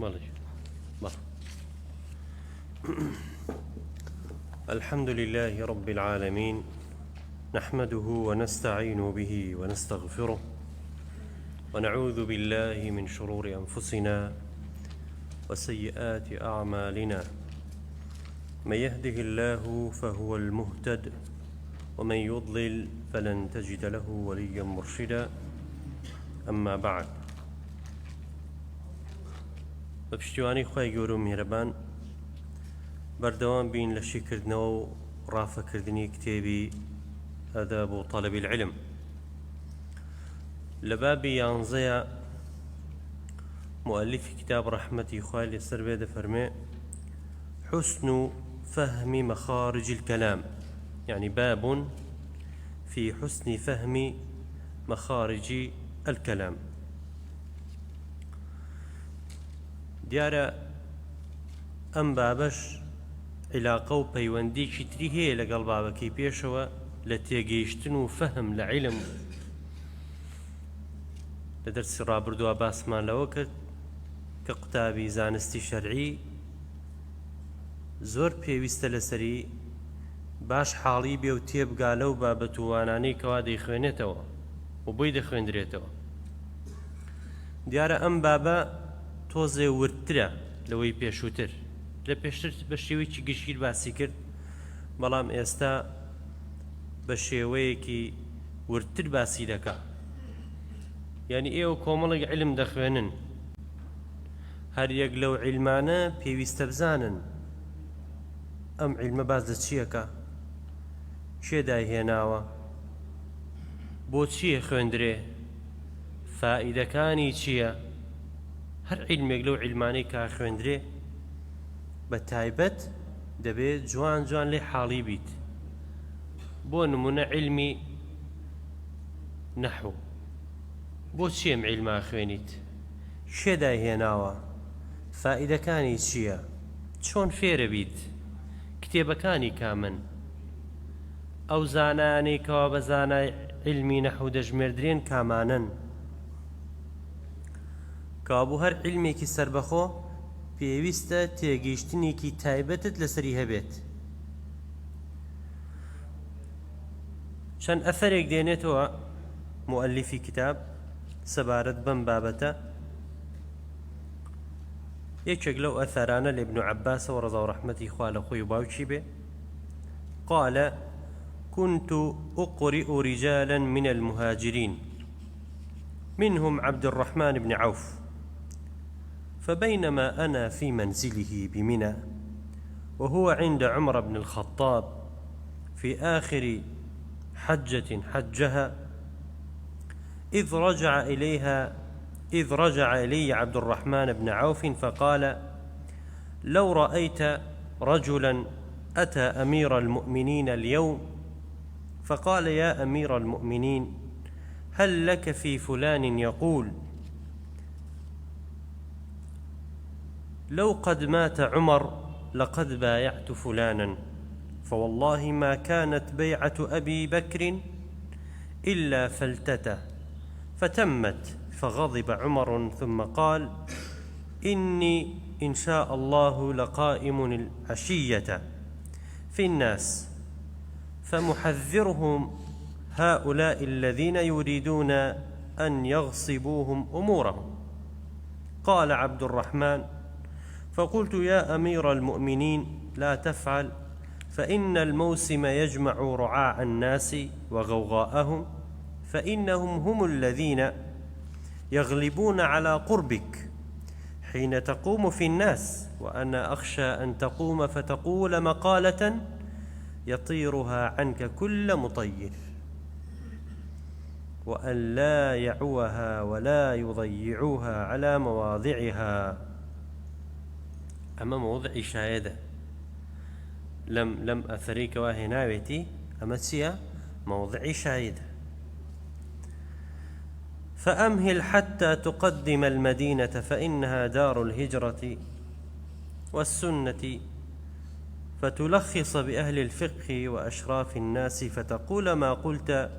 مالي الحمد لله رب العالمين، نحمده ونستعين به ونستغفره، ونعوذ بالله من شرور أنفسنا وسيئات أعمالنا. من يهده الله فهو المهتد، ومن يضلل فلن تجد له وليا مرشدا. أما بعد، بپشتیوانی خوای گەورە و میهرەبان بەردەوام بین لە شیکردنەوە و ڕافەکردنی کتێبی ئاداب طلب العلم. لە بابی 11 مؤلفی کتاب ڕەحمەتی خوای لێسەر بێ دەفەرمێ حسن فهم مخارج الكلام، يعني باب في حسن فهم مخارج الكلام. دیارە ئەم بابەش عیلاقە و پەیوەندیکی تری هەیە لەگەڵ بابەکەی پێشەوە لە تێگەیشتن و فەهم لە عیلم. لە دەرسی ڕابردووە باسمان لەوە کرد کە قوتابی زانستی شەرعی زۆر پێویستە لەسەری باش حاڵی بێ و تێبگا لەو بابەت و وانانەی کەوا دەیخوێنێتەوە و بۆی دەخوێندرێتەوە. دیارە ئەم بابە تۆزێ ورترە لەوەی پێشووتر. لە پێشتر بە شێوەیەکی گشتگیر باسی کرد، بەڵام ئێستا بە شێوەیەکی ورتر باسی دەکا. یعنی ئێوە کۆمەڵێک عیلم دەخوێنن، هەر یەک لەو عیلمانە پێویستە بزانن ئەم عیلمە باز لە چیەکە، چێ داهێناوە، بۆ چیە خوێندرێ، فائیدەکانی چییە. هەر عیلمێک لەو عیلمانەی کا خوێندرێ بە تایبەت دەبێت جوان جوان لێ حاڵی بیت. بۆ نمونە عیلمی نەحو، بۆ چی ئەم عیلما خوێنیت، شێ داهێناوە، فائیدەکانی چییە، چۆن فێرە بیت، کتێبەکانی کامن، ئەو زانانەی کەوا بە زانای عیلمی نەحو دەژمێردرێن کامانن. کابوو هەر عیلمێکی سربەخۆ پێویستە تێگەیشتنێکی تایبەتت لەسەری هەبێت. چەند ئەثەرێک دێنێتەوە مؤلفی کتاب سەبارەت بەم بابەتە. یەکێک لەو ئەثەرانە لە ابن عەباسەوە ڕەزا و ڕەحمەتی خوا لە خۆی و باوکی بێ، قال كنت أقرئ رجالا من المهاجرين منهم عبد الرحمن بن عوف، فبينما أنا في منزله بمنى وهو عند عمر بن الخطاب في آخر حجة حجها إذ رجع إلي عبد الرحمن بن عوف فقال: لو رأيت رجلا أتى أمير المؤمنين اليوم فقال: يا أمير المؤمنين، هل لك في فلان يقول لو قد مات عمر لقد بايعت فلانا، فوالله ما كانت بيعة أبي بكر إلا فلتته فتمت، فغضب عمر ثم قال: إني إن شاء الله لقائم العشية في الناس فمحذرهم هؤلاء الذين يريدون أن يغصبوهم أمورهم. قال عبد الرحمن: فقلت: يا أمير المؤمنين، لا تفعل، فإن الموسم يجمع رعاع الناس وغوغاءهم، فإنهم هم الذين يغلبون على قربك حين تقوم في الناس، وأنا أخشى أن تقوم فتقول مقالة يطيرها عنك كل مطير، وأن لا يعوها ولا يضيعوها على مواضعها. أما موضع شاهدة لم أثريك واهناويتي، أما تسيا موضع شاهدة. فأمهل حتى تقدم المدينة، فإنها دار الهجرة والسنة، فتلخص بأهل الفقه وأشراف الناس، فتقول ما قلت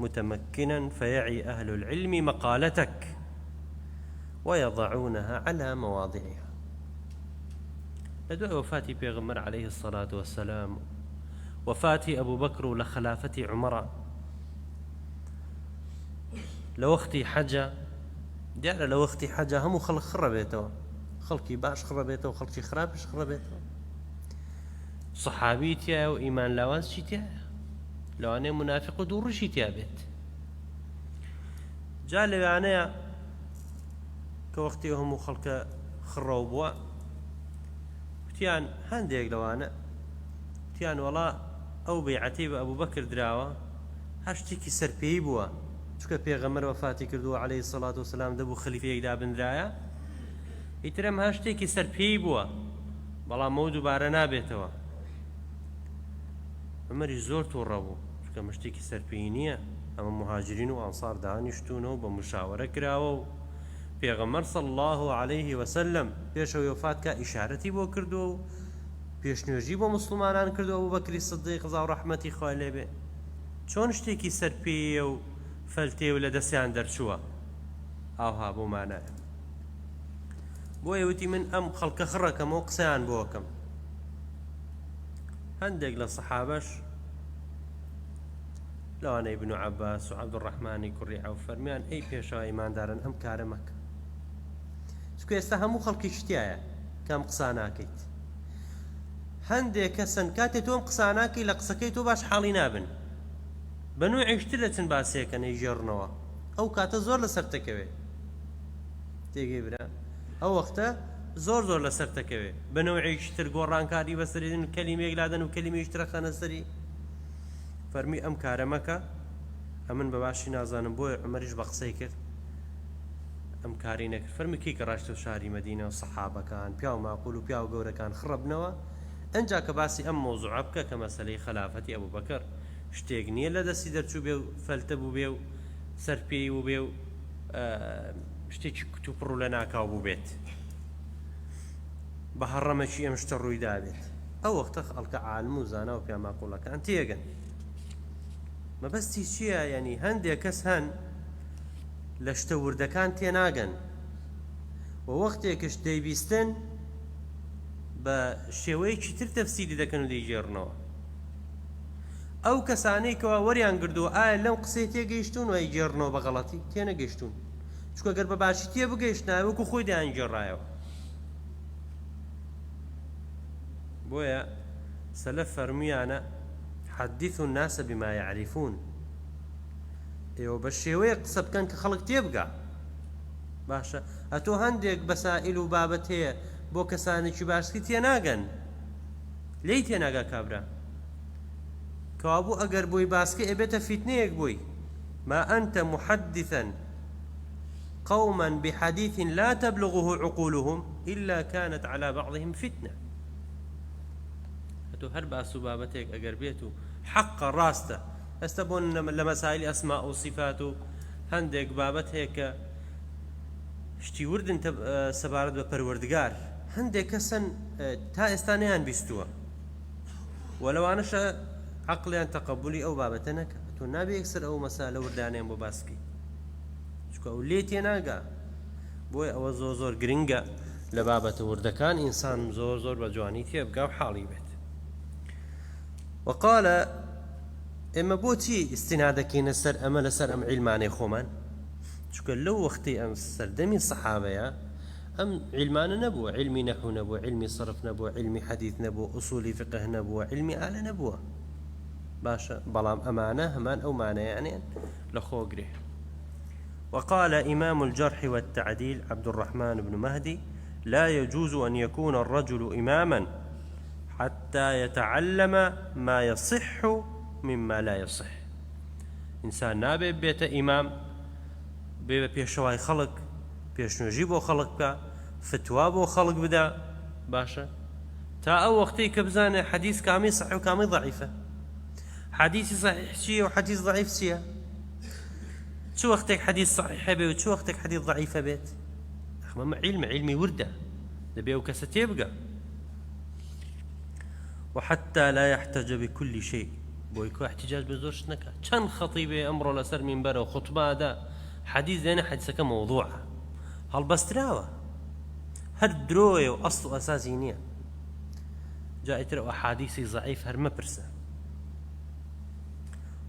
متمكنا، فيعي أهل العلم مقالتك، ويضعونها على مواضعها. لدعاء وفاة بيغمر عليه الصلاة والسلام، وفاة أبو بكر ولخلافة عمر، لوقتي حاجة دیارە لە وەختی حەجە هەموو خەڵک خڕەبێتەوە، خەڵکی باش خڕەبێتەوە، خەڵکی خراپش خڕەبێتەوە. سەحابی تایە و ئیمان لاواز چی تایە؟ لەوانەیە منافق و دووڕشی تیا بێت. جا لەوانەیە کە وەختی هەموو خەڵکە خڕەو بووە، وتیان هەندێک لەوانە وتیان وەڵا ئەو بەیعەتەی بە ئەبوو بەکر دراوە هەر شتێکی سەرپێی بووە، چونکە پێغەمبەر وەفاتی کردووە عەلەیهی سەڵات وسەلام، دەبوو خەلیفەیەک دابنرایە، ئیتر ئەم هەر شتێکی سەرپێی بووە، بەڵام ئەو دووبارە نابێتەوە. عومەریش زۆر تووڕە بوو، چونکە شتێکی سەرپێی نییە، ئەمە مهاجرین و ئەنسار دانیشتوونەوە بە مشاوەرە کراوە و پێغەمبەر صلی الله عەلەیه وسەلەم پێشەوەی وەفات کە ئیشارەتی بۆ کردووە و پێشنوێژی بۆ موسڵمانان کردووە ئەبوو بەکری سیدیق ڕەضا و ڕەحمەتی خوای لێبێ. چۆن شتێکی سەرپێیە و فەلتێ و لە دەستیان دەرچووە؟ ئاوها بۆ مانایە. بۆیە وتی من ئەم خەڵکە خڕەکەمەوە قسەیان بۆ وەکەم. هەندێک لە سەحابەش لەوانەی ابن عەباس و عەبدوڕەحمانی کوڕی عەوف فەرمیان ئەی پێشەوە ئیماندارن ئەم کارە مەکە، چونکە ئێستا هەموو خەڵکی شتیایە کام قسە ناکەیت. هەندێک کەسن کاتێک تۆ ئەم قسە ناکەی لە قسەکەی تۆ باش حاڵی نابن، بە نوعی شتر دەچن باسیەکە نەیژێڕنەوە، ئەو کاتە زۆر لەسەر تەکەوێ. تێگەی برا ئەو وەختە زۆر زۆر لەسەر تەکەوێ، بە نوعێکی تر گۆڕانکاری بەسەریدن، کەلیمەیەک لادەن و کەلیمەیەکی ترە خەنە سەری. فەرمی ئەم کارە مەکە. ئەمن بە باشی نازانم بۆیە عومەریش بە قسەی کرد ئەم کاری نەکرد. فەرمی کەی کە ڕاشتە شاری مەدینە و سەحابەکان پیا و ماقول و پیا و گەورەکان خڕەبنەوە، ئەنجا کە باسی ئەم مۆزوعە بکە کە مەسەلەی خەلافەتی ئەبوو بەکر شتێک نییە لە دەستی دەرچوو بێ و فەلتە بوو بێ و سەرپێی و بێ و شتێکی کتوپڕ و لە ناکاو بوو بێت، بە هەڕەمەکی ئەم شتە ڕوویدا بێت. ئەو وەختە خەڵکە عالم و زانا و پیا ماقوڵەکان تێگەن. مەبەستی چییە؟ یعنی هەندێک کەس هەن لە شتە وردەکان تێناگەن و وەختێکش دەیبیستن بە شێوەیەکی تر تەفسیری دەکەن و دەیگێڕنەوە. ئەو کەسانەی کەوا وەریان گردووە ئایا لەم قسەی تێگەیشتون و ئەیگێڕنەوە بە غەڵەتی؟ تێنەگەیشتون، چونکە گەر بە باشی تێ بگەیشتنایە وەکو خۆی دەیانگێڕایەوە. بۆیە سەلەف فەرموویانە حەدیثوا الناس بما يعرفون، ئێوە بە شێوەیە قسە بکەن کە خەڵک تێبگا. باشە ئەتۆ هەندێک بەسائل و بابەت هەیە بۆ کەسانێکی باشکی تێناگەن، لێی تێناگا کابرا، کەوابوو ئەگەر بۆی باسکە ئەبێتە فیتنەیەک بووی. ما أنت محدثا قوما بحديث لا تبلغه عقولهم إلا كانت على بعضهم فتنة. هەتۆ هەر باس و بابەتێک ئەگەر بێت و حەقە ڕاستە، ئەستا بۆن لە مەسائلی ئەسما و صفات و هەندێک بابەت هەیە کە شتی وردن سەبارەت بە پەروەردگار، هەندێک کەسن تا ئێستا نەیان بیستووە و لەوانەشە عەقڵیان تەقەبولی ئەو بابەتە نەکە. تۆ نابێ یەکسەر ئەو مەسالە وردانیان بۆ باسکی، چونکە ئەو لێ تێناگا. بۆیە ئەوە زۆر زۆر گرنگە لە بابەتە وردەکان ئینسان زۆر زۆر بە جوانی تێبگا و حاڵی بێت. وقال ئێمە بۆچی ئیستینادەکەینە سەر ئەمە لەسەر ئەم عیلمانەی خۆمان؟ چونکە لەو وەختی ئەم سەردەمی سەحابەیە ئەم عیلمانە نەبووە، عیلمی نەحو نەبووە، عیلمی سەرف نەبووە، عیلمی حەدیث نەبووە، ئوسولی فقه نەبووە، عیلمی ئالە نەبووە. باشە بەڵام ئەمانە هەمان ئەو مانەیانیان لە خۆگرێ. وقال إمام الجرح والتعديل عبد الرحمن بن مهدي: لا يجوز أن يكون الرجل إماما حتى يتعلم ما يصح مما لا يصح. إنسان نابێ بێتە ئیمام، بێ بە پێشەوای خەڵک پێشنوێژی بۆ خەڵک بکە، فتوا بۆ خەڵک بدە، باشە تا ئەو وەختەی کە بزانێ حەدیث کامی صحیح و کامی ضعیفە، حەدیثی صحیح چییە و حەدیث ضعیف چییە، چ وەختێک حەدیث صحیحە بێ و چ وەختێک حەدیث ضعیفە بێت. ئەمە عیلمی وردە، دەبێ ئەو کەسە تێبگە. وحتى لا يحتج بكل شيء، بۆیکۆ احتجاج بە زۆر شت نەکات. چەند خەتیبێ ئەمڕۆ لەسەر مینبەرە و خوتبادا حەدیث دێنە حەدیثەکە مەوضوعە، هەڵبەستراوە هەر درۆیە و ئەسڵ و ئەساسی نییە. جا ئیتر ئەو ئەحادیثی ضعیف هەر مەپرسە.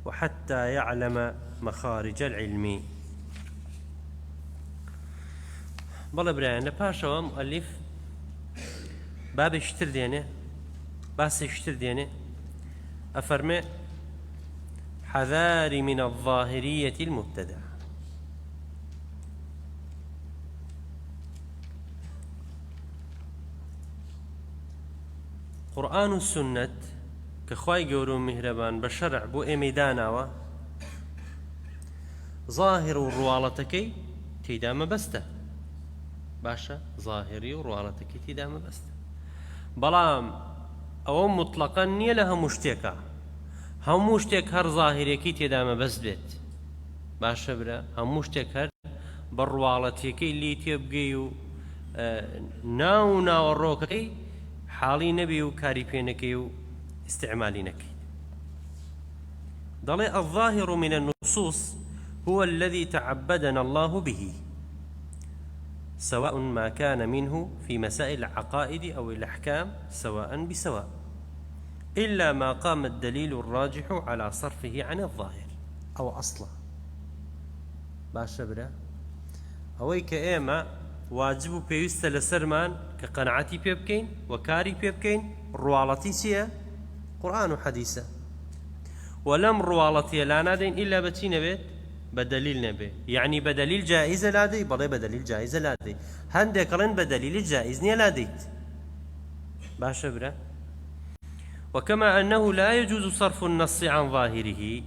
وحتى يعلم مخارج العلم. بەڵێ برایان لە پاشەوە مؤلف بابێکتر دێنێ باسێکتر دێنێ ئەفەرمێ حذاري من الظاهرية المبتدعة. قورآن و سنت کە خوای گەورە و میهرەبان بە شەرع بۆ ئێمەی داناوە ظاهر و ڕواڵەتەکەی تێیدا مەبەستە. باشە ظاهری و ڕواڵەتەکەی تێیدا مەبەستە، بەڵام ئەوە مطلقاً نییە لە هەموو شتێکە. هەموو شتێک هەر ظاهرێکی تێدا مەبەست بێت. باشە برا هەموو شتێک هەر بە ڕواڵەتیەکەی لی تێبگەی و ناو ناوەڕۆکەکەی حاڵی نەبی و کاری پێ نەکەی و استعمالي نكي. ضلي الظاهر من النصوص هو الذي تعبدنا الله به، سواء ما كان منه في مسائل العقائد أو الأحكام سواء بسواء، إلا ما قام الدليل الراجح على صرفه عن الظاهر أو أصله. باشا برا أويك إيما واجب بيست لسرمان كقناعتي بيبكين وكاري بيبكين روالتي سيا قرآن وحديثة، ولم روالتي لا نادين إلا بتشين بيت بدليل نبي، يعني بدليل جائزة لا دي بلي بدليل جائزة لا دي هندك رن بدليل جائز نيا لا ديت. باشا برا وكما أنه لا يجوز صرف النص عن ظاهره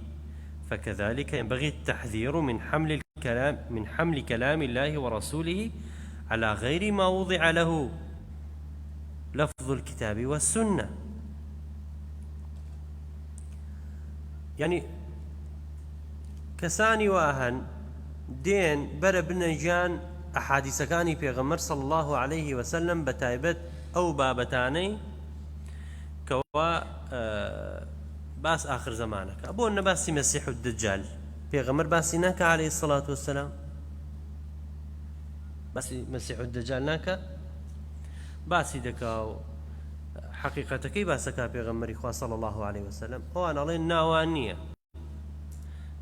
فكذلك ينبغي التحذير من حمل كلام الله ورسوله على غير ما وضع له لفظ الكتاب والسنة. يعني كساني واهن دين بر بنجان أحاديث كاني بيغمر صلى الله عليه وسلم بتايبت أو بابتاني كوا باس آخر زمانك أبو النباسي مسيح الدجال بيغمر باسيناك عليه الصلاة والسلام، بس مسيح الدجال ناكا باسي دكاو حقيقتك باسكا بيغمر إخوة صلى الله عليه وسلم وانا لين ناوانية.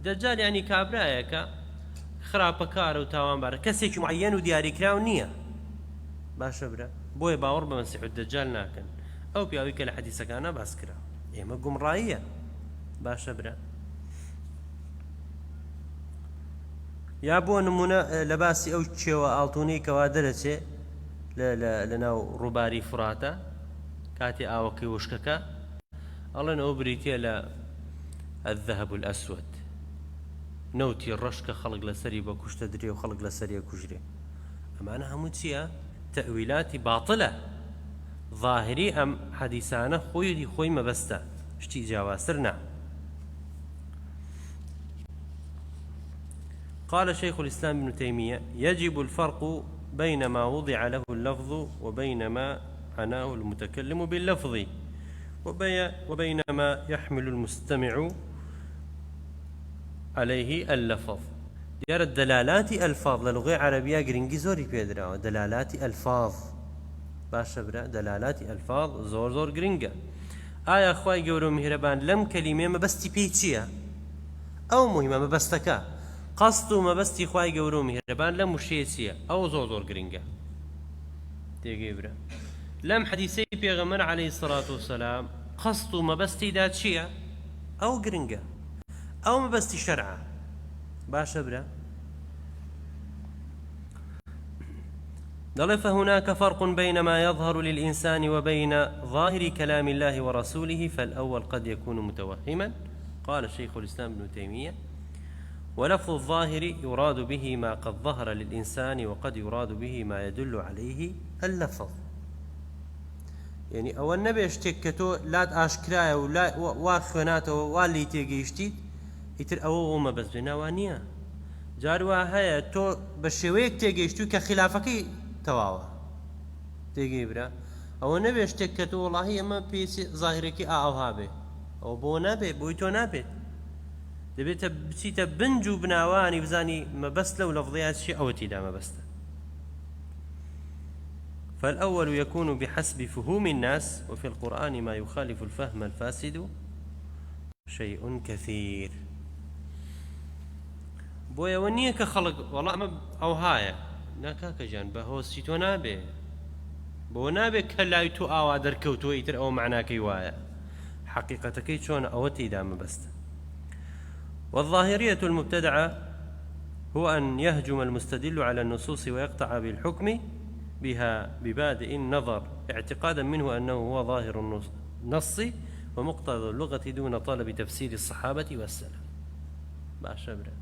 دجال يعني كابرايكا خراب كار وتاوان بار كسيك معين ودياري كراو نية. باشا برا بوي باور بمسيح الدجال ناكن أو بياويك الحديث كان باس كرا إيما قم رأية. باشا برا يا بو نمونا لباسي أو تشيوا ألتوني كوادرتي لناو روباري فراتا كاتي آوكي وشككا الله نوبريتي لا الذهب الأسود نوتي الرشكة خلق لسري بكوش تدري وخلق لسري كجري. أما أنا هموتيا تأويلاتي باطلة ظاهري أم حديثانا خوي ما بستا شتي جواسرنا. قال شيخ الإسلام ابن تيمية يجب الفرق بين ما وضع له اللفظ وبين ما عناه المتكلم باللفظ وبين ما يحمل المستمع عليه اللفظ. ديار الدلالات ألفاظ للغة عربية جرينجي زوري بيدرا دلالات ألفاظ. باشا برا دلالات ألفاظ زور جرينجا. آية أخوي جورو مهربان لم كلمة ما بستي بيتشيا أو مهمة ما بستكا قصد ما بستي خواي جورو مهربان لم مشيتشيا أو زور جرينجا. تيجي برا لم حديثي بيغمر عليه الصلاة والسلام قصد ما بستي داتشيا أو جرينجا أو ما بستي شرعة. باشا برا قال فهناك فرق بين ما يظهر للإنسان وبين ظاهر كلام الله ورسوله، فالأول قد يكون متوهما. قال شيخ الإسلام ابن تيمية ولفظ الظاهر يراد به ما قد ظهر للإنسان وقد يراد به ما يدل عليه اللفظ. يعني أو النبي اشتكتو لا أشكرايا ولا واخوناته واللي تيجيشتي يتر أو ما بس بنوانيا جاروا هيا تو بشويك تيجيشتو كخلافك تواوا تيجي برا أو النبي اشتكتو والله ما بيس ظاهرك أو هابه أو بو نبي بويتو نبي دبيت بسيت بنجو بناواني بزاني ما بس لو لفظيات شيء أو تيدا ما بس فالأول يكون بحسب فهوم الناس، وفي القرآن ما يخالف الفهم الفاسد شيء كثير. بۆیە ئەوە نییە کە خەڵک وەڵا ئەمە ئەو هایە ناکاکە جان بە هۆستی تۆ نابێ، بۆ نابێ کە لای تۆ ئاوا دەرکەوتووە ئیتر ئەوە معناکەی وایە، حقیقەتەکەی چۆن ئەوە تێیدا مەبەستە. والظاهرية المبتدعة هو أن يهجم المستدل على النصوص ويقطع بالحكم بها ببادئ النظر اعتقادا منه أنه هو ظاهر النص ومقتضى اللغة دون طلب تفسير الصحابة والسلف. باشا برا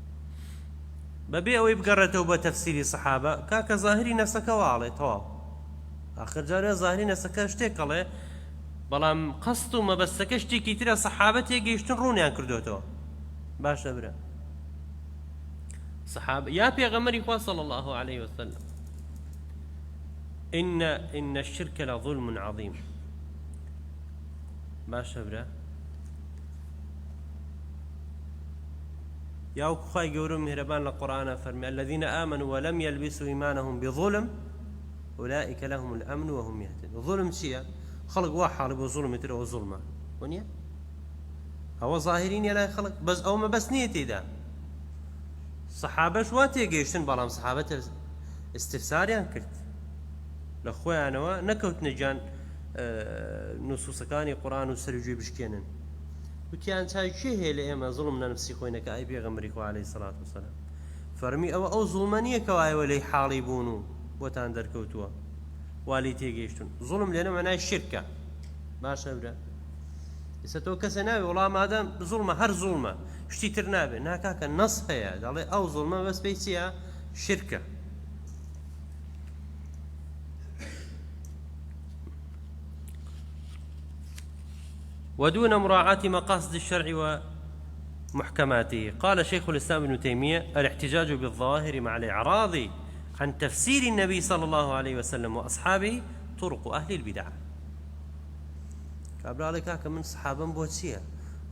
ببيع ويبقرته بتفسير الصحابة كاك ظاهري نفسك وعلي طوال آخر جاري ظاهري نفسك اشتيك عليه بلام قصتو ما بسك اشتيكي ترى صحابتي يجيشتن روني عن كردوتو. باشا برا صحابة يا بيغمري صلى الله عليه وسلم إن الشرك لظلم عظيم. باشا برا يا أخوي قولوا مهربان القرآن فرمي الذين آمنوا ولم يلبسوا إيمانهم بظلم أولئك لهم الأمن وهم يهتدون. ظلم شيء خلق واحد بظلم يترى ظلمه ونيا هو ظاهرين يلا خلق بس أو ما بس نيتي ده صحابة شو تيجيشن بلام صحابة استفسار يعني كرت لأخوي أنا نكوت نجان نصوص كاني قرآن وسرجي بشكينن وتيان تاي شيء هي لإما ظلمنا نفسي خوينا كأي بيغمري خو عليه الصلاة والسلام فرمي أو ظلمانية كواي ولي حالي بونو وتان دركوتوا والي تيجيشتون ظلم لنا معناه الشركة. باشا برا يستو كسناوي والله ما دام ظلمة هر ظلمة شتي ترنابي ناكاك النص هي دالي أو ظلمة بس بيتيها شركة. ودون مراعاة مقاصد الشرع ومحكماته. قال شيخ الإسلام ابن تيمية الاحتجاج بالظاهر مع الإعراض عن تفسير النبي صلى الله عليه وسلم وأصحابه طرق أهل البدع. قبل عليك من صحابا بوتسيا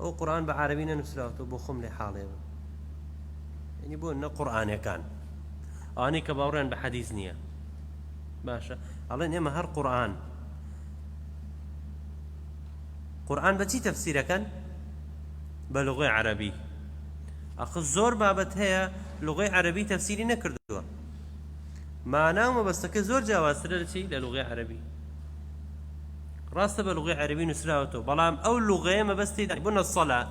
أو قرآن بعربينا نفسلاته بخم لحاله يعني بقولنا قرآن كان أني كباورين بحديث نية باشا الله إنما هر قرآن بتي تفسيره كان بلغة عربي أخذ زور بابت هي لغة عربي تفسيري نكردوها معناه ما بس زور جواز ترى للغة عربي راسته بلغة عربي نسلاته بلام أو لغة ما بس يبون الصلاة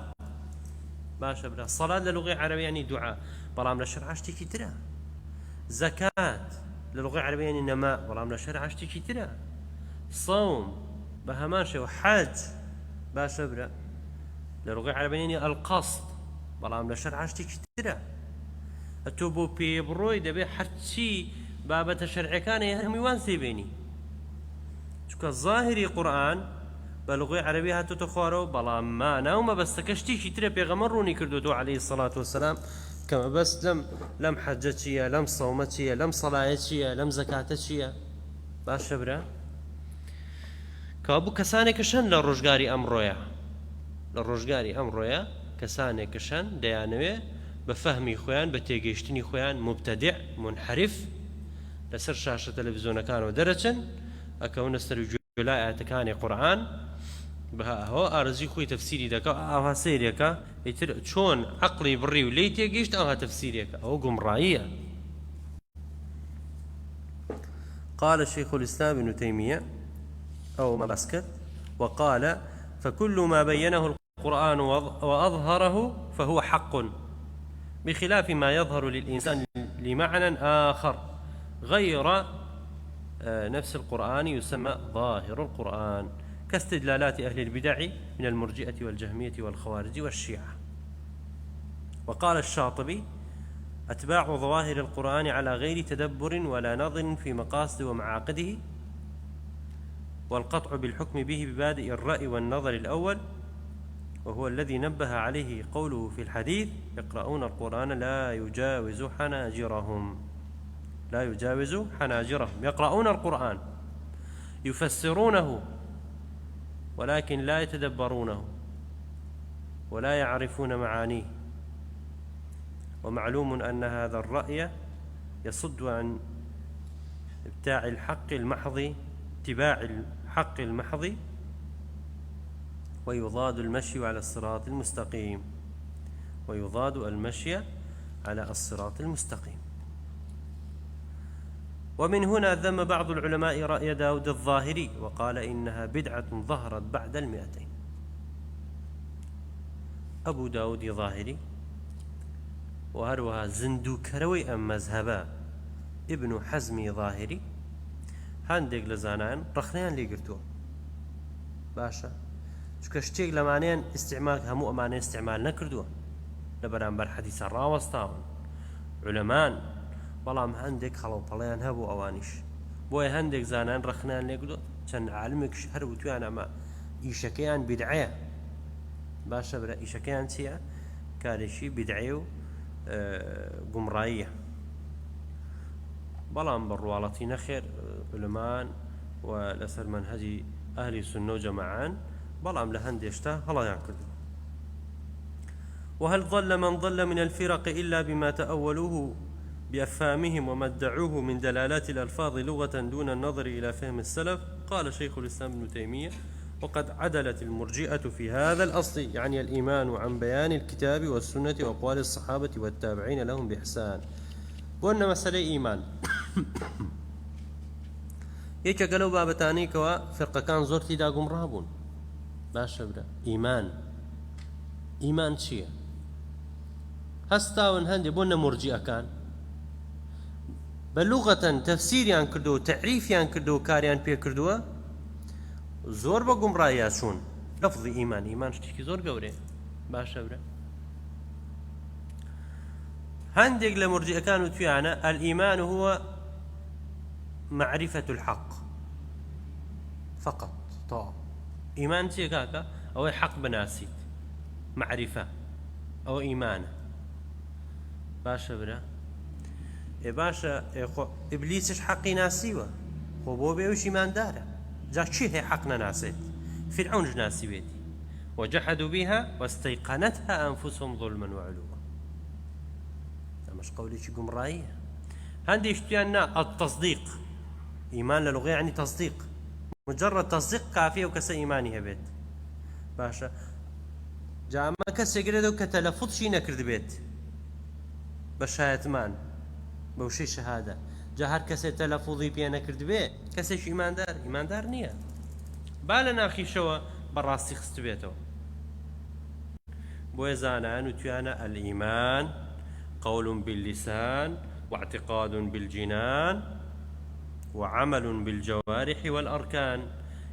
باشا بلا الصلاة للغة عربية يعني دعاء بلام للشرع اشتكي ترى زكاة للغة عربية يعني نماء بلام للشرع اشتكي ترى صوم بهماشة وحج باشا برا للغة عربية يعني القصد بلام للشرع اشتكي ترى التوبو بي بروي دبي حتى بابة الشرع كان يهمي وانسي بيني شوك الظاهري قرآن بلغة عربية هاتو تخوارو بلام ما ناوما بس كشتيشي ترى بيغمروني كردو عليه الصلاة والسلام كما بس لم حجتشيا لم صومتشيا لم صلايتشيا لم زكاتشيا باشا برا كابو كسانك شن للرجاري أمرويا كسانك شن ديانوي بفهمي خوان بتيجيشتني خوان مبتدع منحرف لسر شاشة تلفزيون كانوا درجن أكون استرجلاء تكاني قرآن بها هو أرزي خوي تفسيري دكا أو سيريكا يتر شون عقلي بري ولي تيجيشت أو تفسيريكا أو قمرائية. قال الشيخ الإسلام ابن تيمية أو ما بسكت وقال فكل ما بينه القرآن وأظهره فهو حق بخلاف ما يظهر للإنسان لمعنى آخر غير نفس القرآن يسمى ظاهر القرآن كاستدلالات أهل البدع من المرجئة والجهمية والخوارج والشيعة. وقال الشاطبي أتباع ظواهر القرآن على غير تدبر ولا نظر في مقاصد ومعاقده والقطع بالحكم به ببادئ الرأي والنظر الأول وهو الذي نبه عليه قوله في الحديث يقرؤون القرآن لا يجاوز حناجرهم يقرؤون القرآن يفسرونه ولكن لا يتدبرونه ولا يعرفون معانيه. ومعلوم أن هذا الرأي يصد عن ابتاع الحق المحض اتباع الحق المحض، ويضاد المشي على الصراط المستقيم، ويضاد المشي على الصراط المستقيم. ومن هنا ذم بعض العلماء رأي داود الظاهري وقال إنها بدعة ظهرت بعد 200. أبو داود ظاهري وهروها زندوكروي أم مذهبا ابن حزم ظاهري هەندێک لە زانایان ڕخنیان لێگرتووە. باشە چکە شتێک لەمانیان ئیستعمال هەموو ئەمانە ئیستعمال نەکردووە لە بەرامبەر حەدیثە ڕاوەستاون علەمان، بەڵام هەندێک خەڵەوپەڵەیان هەبوو ئەوانیش، بۆیە هەندێک زانایان ڕخنیان لێگرتووە. چەند عالمێکش هەر وتویان ئەمە ئیشەکەیان بیدعەیە. باشە برا ئیشەکەیان چییە؟ کارێکی بیدعەیە و گومڕاییە. بەڵام بڕواڵەتی نەخێر علەمان و لەسەر منهەجی ئەهلی سونە و جەماعەن، بەڵام لە هەندێشتا هەڵەیان کردو. وهل ضل من ضل من الفرق إلا بما تأولوه بأفهامهم وما ادعوه من دلالات الألفاظ لغة دون النظر إلى فهم السلف؟ قال شيخ الإسلام ابن تيمية: وقد عدلت المرجئة في هذا الأصل، يعني الإيمان، عن بيان الكتاب والسنة وأقوال الصحابة والتابعين لهم بإحسان. وأن مسألة إيمان یەکێکە لەو بابەتانەی فێرقەکان زۆر تێدا گومڕا بوون. باشە برا ئیمان چییە؟ هەستاون هەندێک بۆ نەمورجئەکان بە لوغەتەن تەفسیریان کردو و تەعریفیان کردو و کاریان پێ کردووە، زۆر بە گومڕاییان چوون. لەفظی ئیمان شتێکی زۆر گەورەیە. باشە برا هەندێک لە مرجئەکان وتویانە الإيمان هو معرفة الحق فقط. طاعة إيمان چیە کاکە؟ ئەوەی حەق بناسیت، معرفة ئەوە ئیمانە. باشە برا باشە ئیبلیسش حەقی ناسیوە، خۆ بۆ بێوش ئیماندارە. جا چی هەیە حەق نەناسێت؟ فرعونش ناسیوێتی. وجحدوا بها واستيقنتها أنفسهم ظلما وعلوا. مش قولێکی گومڕاییە. هەندێک شتیان نا التصديق، إيمان للغة يعني تصديق، مجرد تصديق كافية وكسا إيماني هبيت. باشا جا ما كسا قردو كتلفظ شي نكرد بيت بشهادتمان بوشي شهادة، جا هر كسا تلفظي بيا نكرد بيت كساش إيمان دار نية بالا ناخي شوا براستي خست بيتو. بويزانا نتيانا الإيمان قول باللسان واعتقاد بالجنان وعمل بالجوارح والأركان،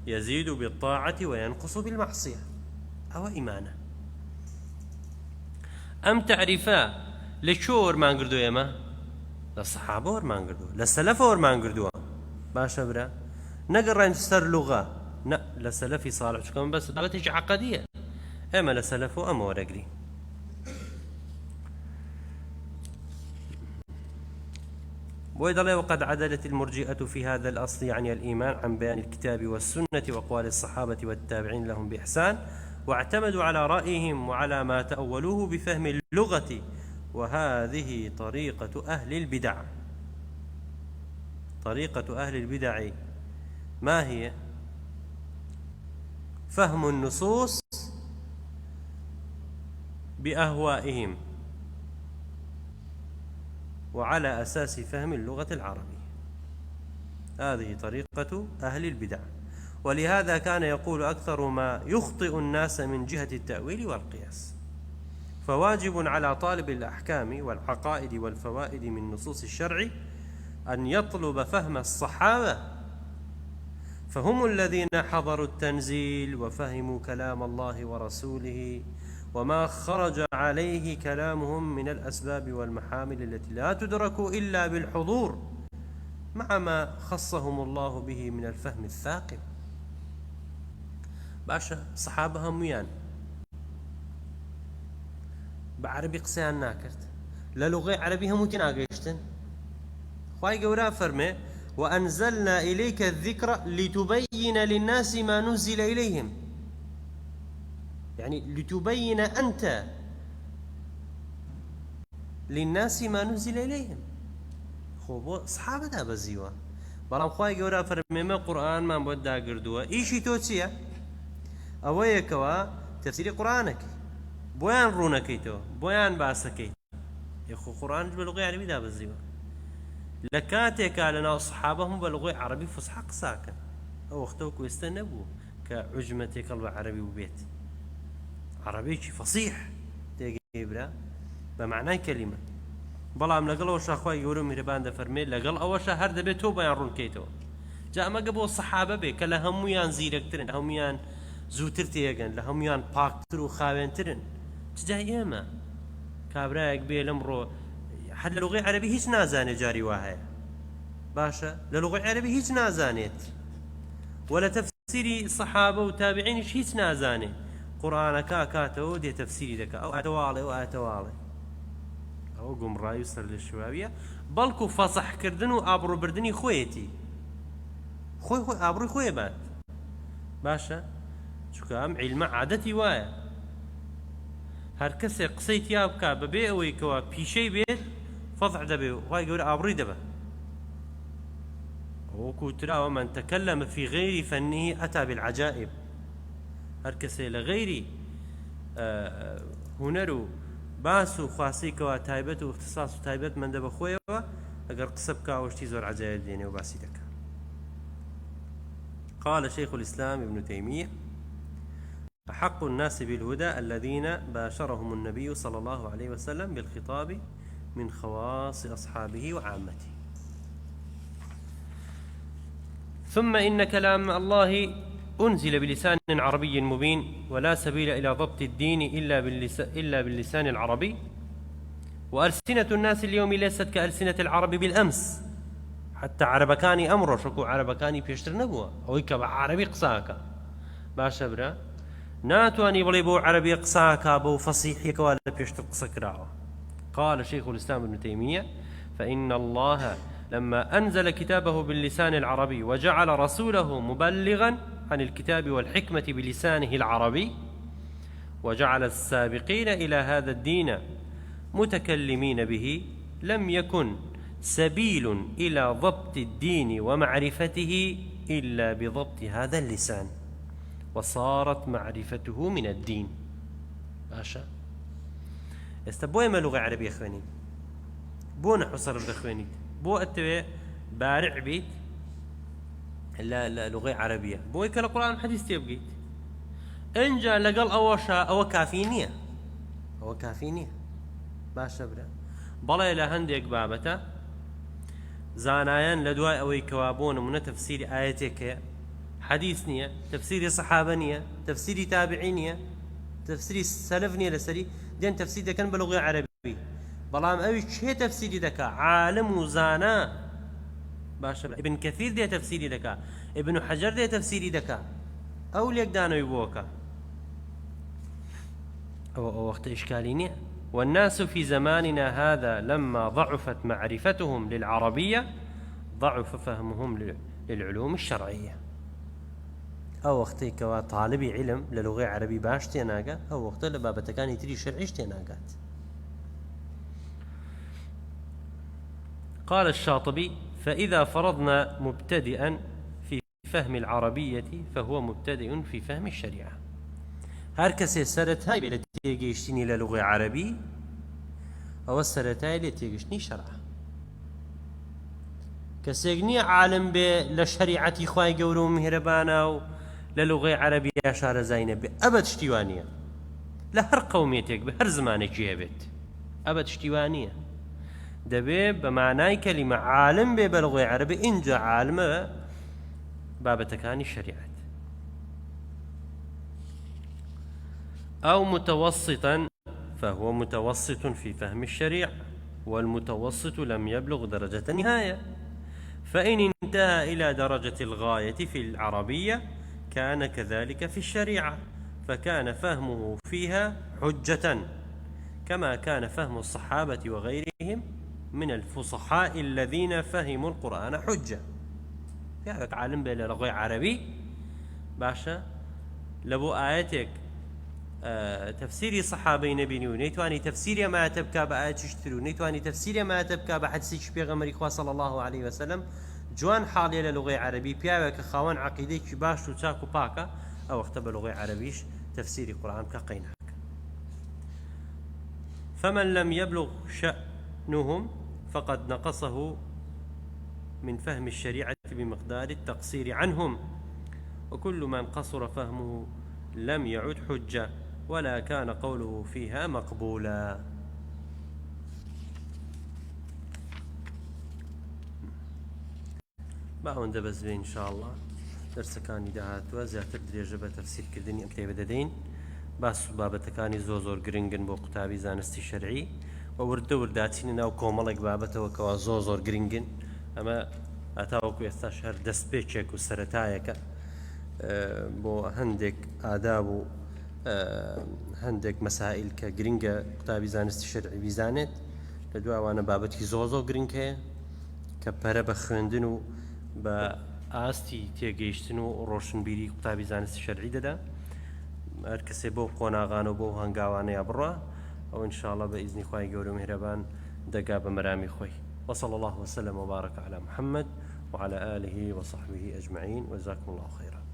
يزيد بالطاعة وينقص بالمعصية. أو إيمانه أم تعرفا لشور ما نقردو يما للصحابة ور ما نقردو للسلف ور ما نقردو. باشا برا نقرأ نفسر لغة لا لسلفي صالح شكون بس لغتي عقدية، أما لسلف أما ورقري. وقد عدلت المرجئة في هذا الأصل، يعني الإيمان، عن بيان الكتاب والسنة وأقوال الصحابة والتابعين لهم بإحسان، واعتمدوا على رأيهم وعلى ما تأولوه بفهم اللغة. وهذه طريقة أهل البدع. طريقة أهل البدع ما هي؟ فهم النصوص بأهوائهم وعلى أساس فهم اللغة العربية. هذه طريقة أهل البدع. ولهذا كان يقول أكثر ما يخطئ الناس من جهة التأويل والقياس. فواجب على طالب الأحكام والعقائد والفوائد من نصوص الشرع أن يطلب فهم الصحابة، فهم الذين حضروا التنزيل وفهموا كلام الله ورسوله وما خرج عليه كلامهم من الأسباب والمحامل التي لا تدرك إلا بالحضور، مع ما خصهم الله به من الفهم الثاقب. باشا صحابة هميان بعربي قسيان ناكرت للغة عربي هموتين آقيشتن. خواهي قولا فرمي وأنزلنا إليك الذكر لتبين للناس ما نزل إليهم، يعني لتبين أنت للناس ما نزل إليهم. خب صحابة بزيوة بەڵام خوای گەورە فەرمێمە قورئانمان بۆ داگردووە ئیشی تۆ چییە؟ ئەوەیەکەوە تەفسیری قورئانەکەی بۆیان ڕوونەکەیتەوە بۆیان باسەکەیت یخو قورئان بە لوغەی عەرەبی دابەزیوە لە کاتێکا لەناو سەحابە هەموو بە لوغەی عەرەبی فوسحە قساکەن ئەو وەختەوە کوێستە نەبوو کە عوجمە تێکەڵ بە عەرەبی ببێت عەرەبێکی فەسیح تێگەیبرا بە معنای کەلیمە بەڵام لەگەڵەوە شاخوای گەورە و میهرەبان دەفەرمێت لەگەڵ ئەوەشە هەر دەبێت تۆ بەیان ڕوونکەیتەوە جا ئەمەگە بۆ سەحابە بێ کە لە هەموویان زیرەکترن هەموویان زووتر تێگەن لە هەموویان پاکتر و خاوێنترن جا ئێمە کابرایەک بێ لەمڕۆ حد لە لوغەی عەرەبی هیچ نازانێت جاری وا هەیە باشە لە لوغەی عەرەبی هیچ نازانێت ولا تفسیری سەحابە و تابعینیش هیچ نازانێت قورئانەکە کاتەوە دێ تەفسیری دەکات ئەو ئاتەواڵێ و ئاتەواڵێ ئەوە گومڕایی و سەر لە شواویە بەڵکو فەسەحکردن و ئابڕووبردنی خۆیەتی خۆی ئابڕووی خۆیە بات باشە چونکە ئەم عیلمە عادەتی وایە هەر کەسێک قسەی تیا بکا بەبێ ئەوەی کەوا پیشەی بێت فەضح دەبێ و خوای گەورە ئابڕووی دەبە وەکو تراوە من تەکەلەمە فی غەیری فەنیه ئەتا بالعەجائب هەر کەسێ لە غەیری هونەر و باس و خواسی کەوا تایبەت و اختصاص و تایبەت مەندە بە خۆیەوە ئەگەر قسە بکا شتی زۆر عەجایب دێنێ و باسی دەکا قال شيخ الإسلام ابن تيمية أحق الناس بالهدى الذين باشرهم النبي صلى الله عليه وسلم بالخطاب من خواص أصحابه وعامته ثم إن كلام الله أنزل بلسان عربي مبين ولا سبيل إلى ضبط الدين إلا باللسان العربي وألسنة الناس اليوم ليست كألسنة العرب بالأمس حتى عربكاني أمر شكو عربكاني بيشتر نبوة أو يكب عربي قصاكا باشا برا ناتواني بلي بو عربي قصاكا بو فصيح يكوالا بيشتر قصاكراوة قال شيخ الإسلام ابن تيمية فإن الله لما أنزل كتابه باللسان العربي وجعل رسوله مبلغا عن الكتاب والحكمة بلسانه العربي وجعل السابقين إلى هذا الدين متكلمين به لم يكن سبيل إلى ضبط الدين ومعرفته إلا بضبط هذا اللسان وصارت معرفته من الدين باشا استبوي ما لغة عربية خوانين بو نحو صرف دخوانين بو أتوي بارع بيت لا لغة عربية بو يكال القرآن الحديث تيبقيت انجا لقل أوشا أو كافينية أو كافينية باشا برا بلا إلى هنديك بابتا زانايان لدواء أوي كوابون من تفسير آياتك حديث نية تفسير صحابة نية تفسير تابعين نية تفسير سلف نية لسري دين تفسير ده كان بلغة عربية بلام أوي شيء تفسير دكا عالم وزانا باشا ابن كثير ده تفسير دكا ابن حجر ده تفسير دكا أو ليك دانو يبوكا أو وقت إشكالينية والناس في زماننا هذا لما ضعفت معرفتهم للعربية ضعف فهمهم للعلوم الشرعية أو وقتي كوا طالبي علم للغة عربي باش تيناقا أو وقت لبابة كان يتري شرعيش تيناقات قال الشاطبي فإذا فرضنا مبتدئا في فهم العربية فهو مبتدئ في فهم الشريعة هركسي سرتاي بلتيجيشتني للغة عربي أو السرتاي لتيجيشني شرع كسيجني عالم لشريعة خواي جورو مهربانا للغة عربية شار زينب أبد اشتوانية لهر قوميتك بهر زمانك جيبت أبد اشتوانية دبي بمعنى كلمة عالم بلغة عربية إنجا عالم بابتكاني الشريعة أو متوسطا فهو متوسط في فهم الشريعة والمتوسط لم يبلغ درجة النهاية فإن انتهى إلى درجة الغاية في العربية كان كذلك في الشريعة فكان فهمه فيها حجة كما كان فهم الصحابة وغيرهم من الفصحاء الذين فهموا القرآن حجة يعني عالم بلغة عربي باشا لبو آياتك تفسيري صحابي نبيني ونيتواني تفسيري ما تبكى بآيات تشتري ونيتواني تفسيري ما تبكى بحديث بيغمبر صلى الله عليه وسلم جوان حاڵێ لە لغەی عەربی پیاوێکە خاوەن عەقیدەیەکی باش و چاک و پاکە ئەو وەختە بە لغەی عەربیش تەفسیری قورئان بکە قەیناکە. فمن لم يبلغ شأنهم فقد نقصه من فهم الشريعة بمقدار التقصير عنهم، وكل من قصر فهمه لم يعد حجة ولا كان قوله فيها مقبولا. باوەندە بەس بێ ئینشاءڵڵا دەرسەکانی داهاتوە زیاتر درێژە بە تەفسیرکردنی ئەم کتێبە دەدەین. باس و بابەتەکانی زۆر گرنگن بۆ قوتابی زانستی شەرعی و وردە ورداچینە ناو کۆمەڵێک بابەتەوە کەوا زۆر گرنگن. ئەمە هەتاوەکو ئێستاش هەر دەستپێچێک و سەرەتایەکە بۆ هەندێک ئاداب و هەندێک مەسائل کە گرنگە قوتابی زانستی شەرعی بیزانێت. لە دواوانە بابەتی زۆر گرنگ هەیە کە پەرە بە خوێندن و بە ئاستی تێگەیشتن و ڕۆشنبیری قوتابی زانستی شەرعی دەدا. هەر کەسێ بۆ قۆناغانە و بۆ هەنگاوانەیە بڕە ئەو ئینشاءڵڵا بە ئیزنی خوای گەورە و میهرەبان دەگا بە مەرامی خۆی. وصلى الله وسلم وبارك على محمد وعلى آله وصحبه أجمعين وجزاكم الله خيرا.